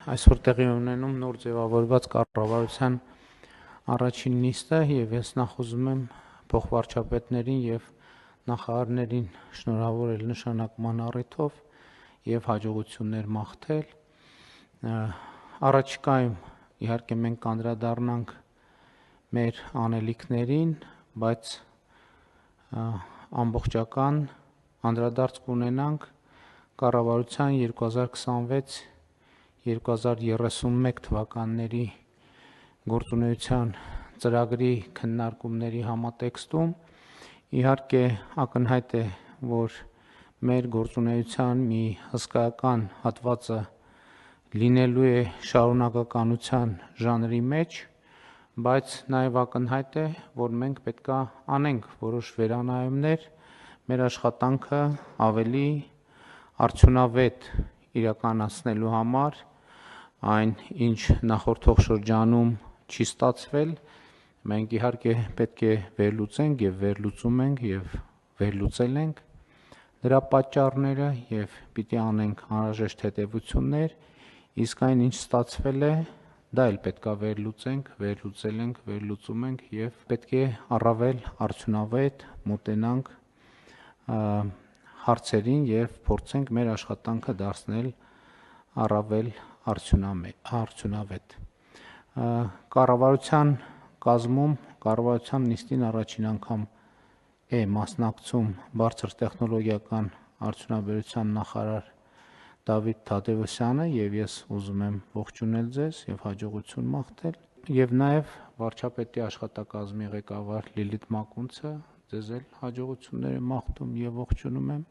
Այսօր տեղի ունենում նոր ձևավորված կառավարության առաջին նիստը եւ ես նախ ուզում եմ փոխվարչապետներին եւ նախարարներին շնորհավորել նշանակման առիթով եւ հաջողություններ մաղթել։ Առաջիկայում իհարկե մենք կանդրադառնանք մեր անելիքներին, բայց ամբողջական անդրադարձ կունենանք կառավարության 2026-2031 թվականների գործունեության ծրագրի քննարկումների համատեքստում իհարկե ակնհայտ է, որ մեր գործունեության մի հսկայական հատվածը լինելու է շարունակականության ժանրի մեջ, բայց նաև ակնհայտ է, որ մենք պետք է անենք որոշ վերանայումներ մեր աշխատանքը ավելի արդյունավետ իրականացնելու համար, այն ինչ նախորդող շրջանում չի ստացվել, մենք իհարկե պետք է վերլուծենք եւ վերլուծում ենք եւ վերլուծել ենք դրա պատճառները եւ պիտի անենք անհրաժեշտ հետեւություններ, իսկ այն ինչ ստացվել է, դա էլ պետք է վերլուծենք, վերլուծել ենք, վերլուծում ենք եւ պետք է առավել արդյունավետ մոտենանք հարցերին եւ փորձենք մեր աշխատանքը դարձնել առավել արդյունավետ։ Կառավարության կազմում կառավարության նիստին առաջին անգամ է մասնակցում բարձր տեխնոլոգիական արդյունաբերության նախարար Դավիթ Թադևոսյանը եւ ես ուզում եմ ողջունել ձեզ եւ հաջողություն մաղթել եւ նաեւ վարչապետի աշխատակազմի ղեկավար Լիլիթ Մակունցը ձեզ էլ հաջողություններ եմ մաղթում եւ ողջունում եմ